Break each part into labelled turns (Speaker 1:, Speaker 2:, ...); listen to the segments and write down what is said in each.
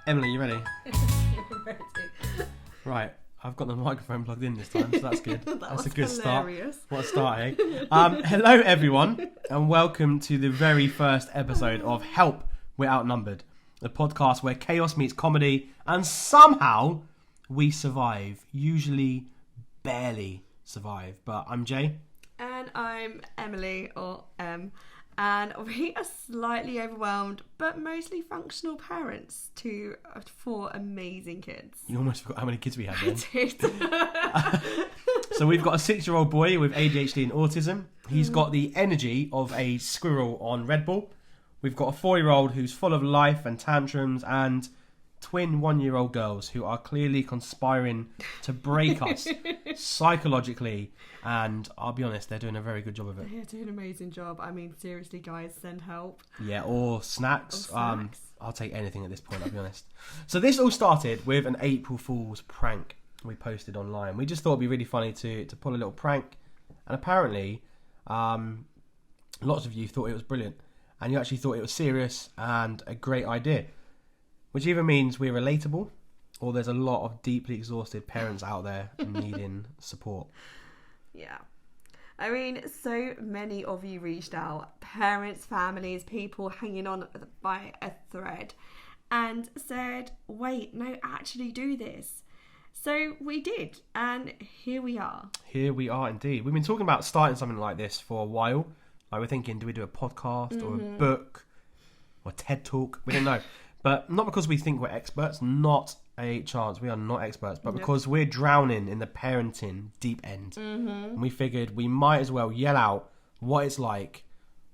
Speaker 1: Emily, you ready?
Speaker 2: Ready.
Speaker 1: Right, I've got the microphone plugged in this time, so that's good. That's a good
Speaker 2: hilarious.
Speaker 1: start. What a start, eh? Hello, everyone, and welcome to the very first episode of Help, We're Outnumbered, the podcast where chaos meets comedy, and somehow we survive. Usually, barely survive. But I'm Jay.
Speaker 2: And I'm Emily, or Em. And we are slightly overwhelmed, but mostly functional parents to 4 amazing kids.
Speaker 1: You almost forgot how many kids we had then.
Speaker 2: I did.
Speaker 1: So we've got a 6-year-old boy with ADHD and autism. He's got the energy of a squirrel on Red Bull. We've got a 4-year-old who's full of life and tantrums, and twin 1-year-old girls who are clearly conspiring to break us psychologically. And I'll be honest, they're doing a very good job of it.
Speaker 2: They're doing an amazing job. I mean, seriously, guys, send help.
Speaker 1: Yeah, or snacks. I'll take anything at this point, I'll be honest. So this all started with an April Fool's prank we posted online. We just thought it'd be really funny to pull a little prank. And apparently, lots of you thought it was brilliant. And you actually thought it was serious and a great idea. Which either means we're relatable, or there's a lot of deeply exhausted parents out there needing support.
Speaker 2: Yeah. I mean, so many of you reached out, parents, families, people hanging on by a thread, and said, wait, no, actually do this. So we did, and here we are.
Speaker 1: Here we are indeed. We've been talking about starting something like this for a while. Like, we're thinking, do we do a podcast or a book or a TED Talk? We don't know. But not because we think we're experts, not a chance. We are not experts, but because we're drowning in the parenting deep end. And we figured we might as well yell out what it's like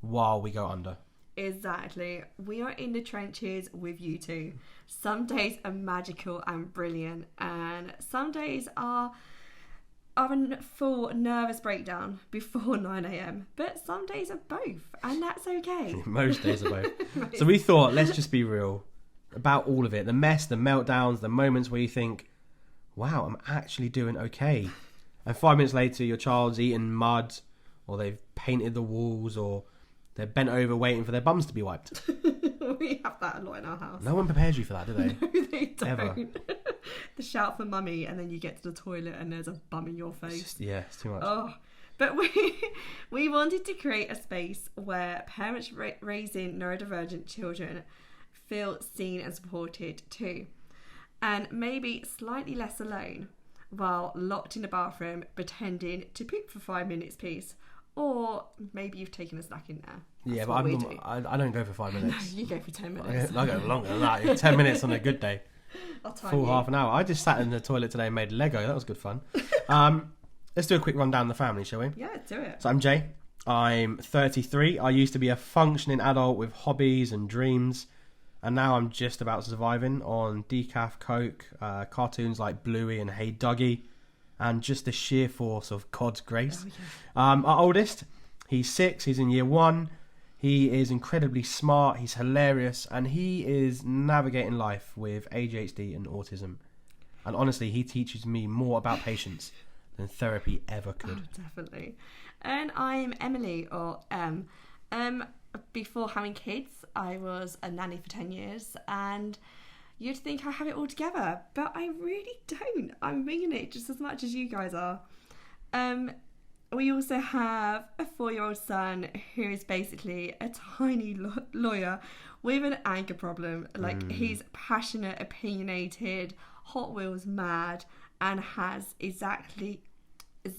Speaker 1: while we go under.
Speaker 2: Exactly. We are in the trenches with you two. Some days are magical and brilliant, and some days are a full nervous breakdown before 9 a.m. But some days are both, and that's okay.
Speaker 1: Most days are both. So we thought, let's just be real about all of it. The mess, the meltdowns, the moments where you think, wow, I'm actually doing okay. And 5 minutes later, your child's eating mud, or they've painted the walls, or they're bent over waiting for their bums to be wiped.
Speaker 2: We have that a lot in our house.
Speaker 1: No one prepares you for that, do they?
Speaker 2: No, they don't.
Speaker 1: Ever.
Speaker 2: The shout for mummy, and then you get to the toilet and there's a bum in your face.
Speaker 1: It's too much.
Speaker 2: Oh, but we wanted to create a space where parents raising neurodivergent children feel seen and supported too, and maybe slightly less alone while locked in the bathroom pretending to poop for 5 minutes piece. Or maybe you've taken a snack in there.
Speaker 1: Yeah, but I don't go for 5 minutes.
Speaker 2: No, you go for 10 minutes.
Speaker 1: I go longer than that. 10 minutes on a good day.
Speaker 2: I'll time
Speaker 1: Full
Speaker 2: you.
Speaker 1: half an hour. I just sat in the toilet today and made Lego. That was good fun. Let's do a quick rundown of the family, shall we?
Speaker 2: Yeah, do it.
Speaker 1: So I'm Jay. I'm 33. I used to be a functioning adult with hobbies and dreams. And now I'm just about surviving on decaf, Coke, cartoons like Bluey and Hey Dougie, and just the sheer force of God's grace.
Speaker 2: Oh, yeah.
Speaker 1: Our oldest, he's 6, he's in year 1. He is incredibly smart, he's hilarious, and he is navigating life with ADHD and autism. And honestly, he teaches me more about patience than therapy ever could.
Speaker 2: Oh, definitely. And I'm Emily, or Em. Before having kids, I was a nanny for 10 years, and you'd think I have it all together, but I really don't. I'm winging it just as much as you guys are. We also have a 4-year-old son who is basically a tiny lawyer with an anger problem. Like, he's passionate, opinionated, Hot Wheels mad, and has exactly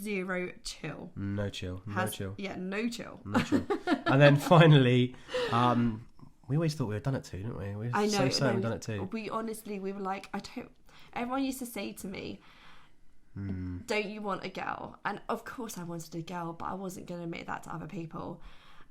Speaker 2: 0 chill.
Speaker 1: No chill.
Speaker 2: Yeah, no chill.
Speaker 1: No chill. And then finally, we always thought we were done at 2, didn't we? We were
Speaker 2: I know,
Speaker 1: so certain we were done at 2.
Speaker 2: We were like, everyone used to say to me, don't you want a girl? And of course I wanted a girl, but I wasn't going to admit that to other people.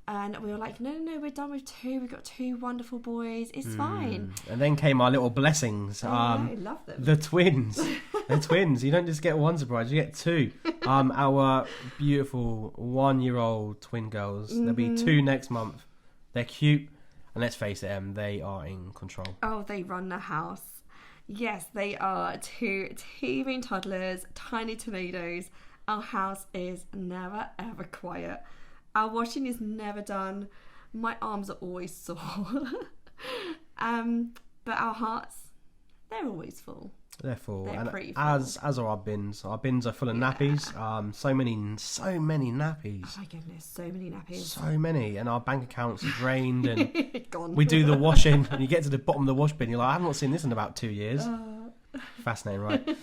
Speaker 2: And we were like, no, we're done with 2. We've got 2 wonderful boys. It's fine.
Speaker 1: And then came our little blessings.
Speaker 2: I love them.
Speaker 1: The twins. The twins. You don't just get 1 surprise, you get 2. Our beautiful 1-year-old twin girls. There'll be 2 next month. They're cute. And let's face it, they are in control.
Speaker 2: Oh, they run the house. Yes, they are 2 teething toddlers, tiny tornadoes. Our house is never, ever quiet. Our washing is never done. My arms are always sore. But our hearts, they're always full.
Speaker 1: They're full.
Speaker 2: They're
Speaker 1: and
Speaker 2: pretty full.
Speaker 1: as are our bins. Our bins are full of nappies. So many nappies.
Speaker 2: Oh my goodness, so many nappies.
Speaker 1: So many. And our bank accounts are drained and
Speaker 2: Gone.
Speaker 1: we do the washing and you get to the bottom of the wash bin, you're like, I have not seen this in about 2 years. Fascinating, right?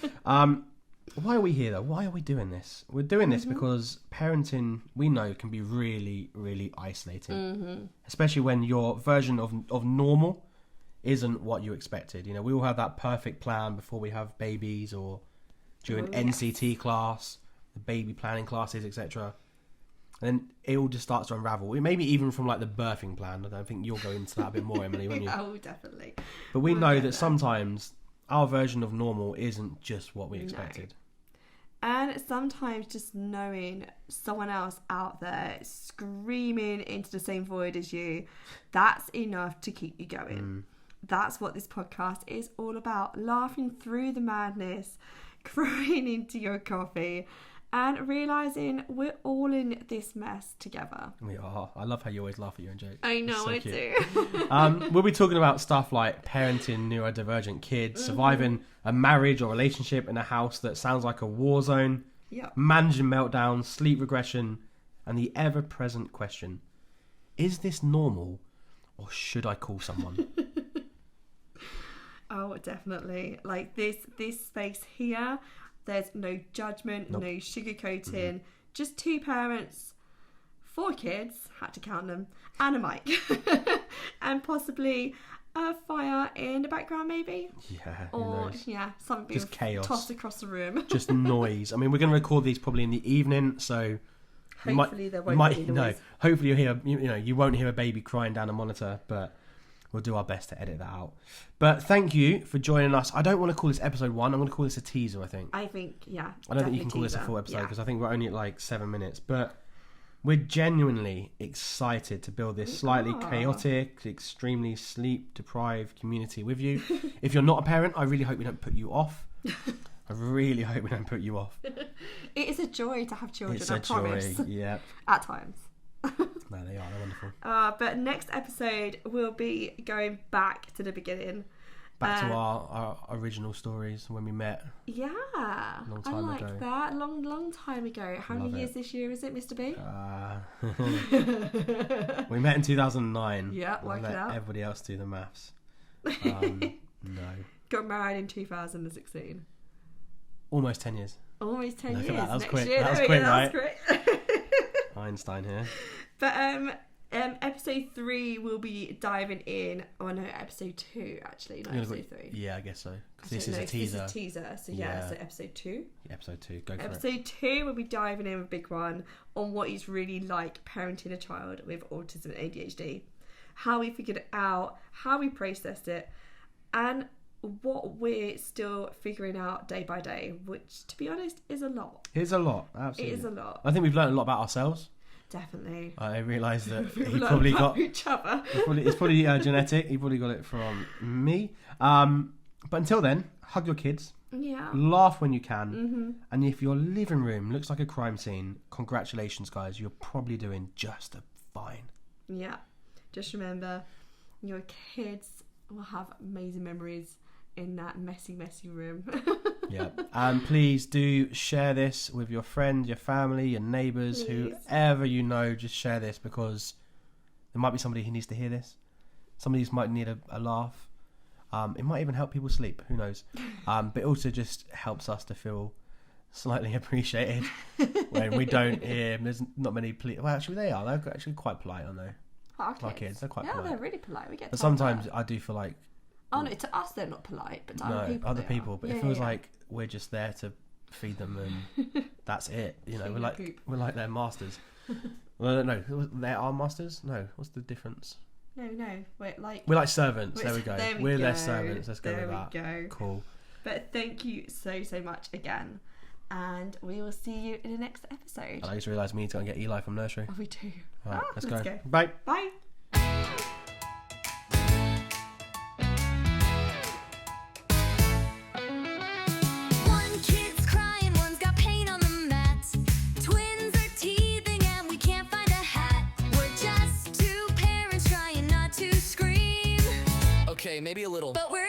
Speaker 1: Why are we here though? Why are we doing this? We're doing this because parenting, we know, can be really, really isolating. Especially when your version of normal isn't what you expected. You know, we all have that perfect plan before we have babies or during NCT class, the baby planning classes, etc. And then it all just starts to unravel. Maybe even from like the birthing plan. I don't think you'll go into that a bit more, Emily, won't you?
Speaker 2: Oh, definitely.
Speaker 1: But we know that sometimes our version of normal isn't just what we expected.
Speaker 2: And sometimes just knowing someone else out there screaming into the same void as you, that's enough to keep you going. That's what this podcast is all about. Laughing through the madness, crying into your coffee, and realising we're all in this mess together.
Speaker 1: We are. I love how you always laugh at your own jokes.
Speaker 2: I know,
Speaker 1: so
Speaker 2: I
Speaker 1: do. We'll be talking about stuff like parenting neurodivergent kids, surviving a marriage or relationship in a house that sounds like a war zone, managing meltdowns, sleep regression, and the ever-present question, is this normal or should I call someone?
Speaker 2: Oh, definitely. Like this space here, there's no judgment, no sugarcoating, just two parents, 4 kids, had to count them, and a mic. And possibly a fire in the background maybe.
Speaker 1: Yeah,
Speaker 2: or something
Speaker 1: just chaos
Speaker 2: tossed across the room.
Speaker 1: Just noise. I mean, we're going to record these probably in the evening, so
Speaker 2: hopefully there won't be noise.
Speaker 1: No, hopefully you'll hear, you won't hear a baby crying down a monitor, but we'll do our best to edit that out. But thank you for joining us. I don't want to call this episode 1. I'm going to call this a teaser, I think.
Speaker 2: I think, yeah.
Speaker 1: I don't think you can call this a full episode because I think we're only at like 7 minutes. But we're genuinely excited to build this slightly chaotic, extremely sleep-deprived community with you. If you're not a parent, I really hope we don't put you off. I really hope we don't put you off.
Speaker 2: It is a joy to have children,
Speaker 1: it's
Speaker 2: I
Speaker 1: a
Speaker 2: promise.
Speaker 1: Joy, yeah.
Speaker 2: At times.
Speaker 1: No, they are. They're wonderful.
Speaker 2: But next episode, we'll be going back to the beginning.
Speaker 1: Back to our original stories when we met.
Speaker 2: Yeah.
Speaker 1: Long time
Speaker 2: I like
Speaker 1: ago.
Speaker 2: that. Long time ago. How many years this year is it, Mr. B?
Speaker 1: We met in 2009.
Speaker 2: Yeah, work it out.
Speaker 1: Everybody else do the maths. No.
Speaker 2: Got married in 2016.
Speaker 1: Almost 10 years.
Speaker 2: Almost 10 years.
Speaker 1: That was
Speaker 2: next
Speaker 1: quick.
Speaker 2: Year.
Speaker 1: That was quick, right?
Speaker 2: That was great.
Speaker 1: Einstein here.
Speaker 2: But episode 3 will be diving in. Oh no, episode 2 actually, not episode 3.
Speaker 1: Yeah, I guess so. Because this is a teaser.
Speaker 2: This is a teaser. So so episode 2.
Speaker 1: Episode 2. Go for it.
Speaker 2: Episode 2 will be diving in with a big one on what it's really like parenting a child with autism and ADHD, how we figured it out, how we processed it, and what we're still figuring out day by day, which, to be honest, is a lot.
Speaker 1: It's a lot, absolutely.
Speaker 2: It is a lot.
Speaker 1: I think we've learned a lot about ourselves.
Speaker 2: Definitely.
Speaker 1: I realised that he probably got
Speaker 2: each other.
Speaker 1: It's probably genetic. He probably got it from me. But until then, hug your kids.
Speaker 2: Yeah.
Speaker 1: Laugh when you can. And if your living room looks like a crime scene, congratulations, guys. You're probably doing just fine.
Speaker 2: Yeah. Just remember, your kids will have amazing memories in that messy room.
Speaker 1: Yeah. And please do share this with your friends, your family, your neighbours, whoever you know. Just share this because there might be somebody who needs to hear this. Somebody who might need a laugh. It might even help people sleep. Who knows? But it also just helps us to feel slightly appreciated when we don't hear. There's not many. Well, actually, they are. They're actually quite polite, aren't they?
Speaker 2: Our
Speaker 1: kids. They're quite polite.
Speaker 2: Yeah, they're really polite. We get.
Speaker 1: But sometimes I do feel like.
Speaker 2: Oh no, to us they're not polite, but to other people.
Speaker 1: But it feels like we're just there to feed them, and that's it. We're like their masters. Well, no, they're our masters. No, what's the difference?
Speaker 2: No, we're like
Speaker 1: servants. There we go. We're their servants. Let's go with that.
Speaker 2: There we go.
Speaker 1: Cool.
Speaker 2: But thank you so much again, and we will see you in the next episode.
Speaker 1: I just realised we need to go and get Eli from nursery.
Speaker 2: Oh, we do.
Speaker 1: All right, let's go.
Speaker 2: Bye.
Speaker 1: Bye.
Speaker 3: Okay, maybe a little.
Speaker 4: But we're